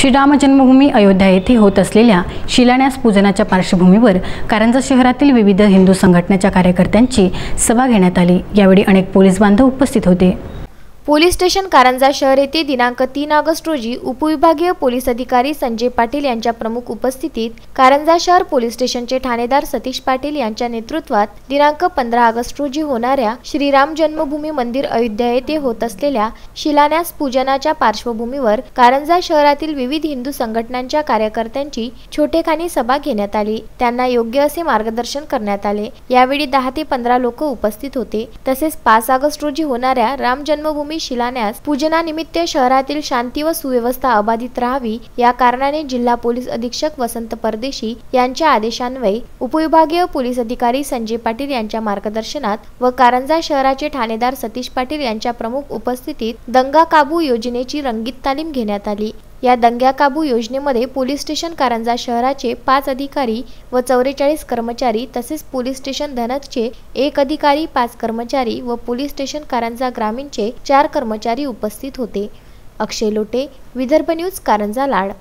श्रीराम जन्मभूमी अयोध्या येथे होत असलेल्या शिलान्यास पूजनाच्या पार्श्वभूमीवर कारंजा शहरातील विविध हिंदू संघटनांच्या कार्यकर्त्यांची सभा घेण्यात आली। यावेळी अनेक पोलीस बांधव उपस्थित होते। पोलीस स्टेशन कारंजा शहर येथे दिनांक 3 ऑगस्ट रोजी उपविभागीय पोलीस अधिकारी संजय पाटील यांच्या प्रमुख उपस्थितीत कारंजा शहर पोलीस स्टेशनचे ठाणेदार सतीश पाटील यांच्या नेतृत्वात दिनांक 15 ऑगस्ट रोजी होणाऱ्या श्रीराम जन्मभूमी मंदिर अयोध्या येथे होत असलेल्या शिलान्यास पूजनाच्या पार्श्वभूमीवर कारंजा शहरातील विविध हिंदू संघटनांच्या कार्यकर्त्यांची छोटेखानी सभा घेण्यात आली। त्यांना योग्य असे मार्गदर्शन करण्यात आले। यावेळी 10 ते 15 लोक उपस्थित होते। तसेच 5 ऑगस्ट रोजी होणाऱ्या राम जन्मभूमी शिलान्यास पूजनानिमित्त शहरातील शांती व सुव्यवस्था अबाधित राहावी या कारणाने जिल्हा पोलीस अधीक्षक वसंत परदेशी यांच्या आदेशान्वये उपविभागीय पोलीस अधिकारी संजय पाटील यांच्या मार्गदर्शनात व कारंजा शहराचे ठाणेदार सतीश पाटील यांच्या प्रमुख उपस्थितीत दंगा काबू योजनेची रंगीत तालीम घेण्यात आली। या दंगा काबू योजनेमध्ये पोलीस स्टेशन कारंजा शहराचे 5 अधिकारी व 44 कर्मचारी तसेच पोलीस स्टेशन धनकचे 1 अधिकारी 5 कर्मचारी व पोलीस स्टेशन कारंजा ग्रामीणचे 4 कर्मचारी उपस्थित होते। अक्षय लोटे, विदर्भ न्यूज, कारंजा लाड।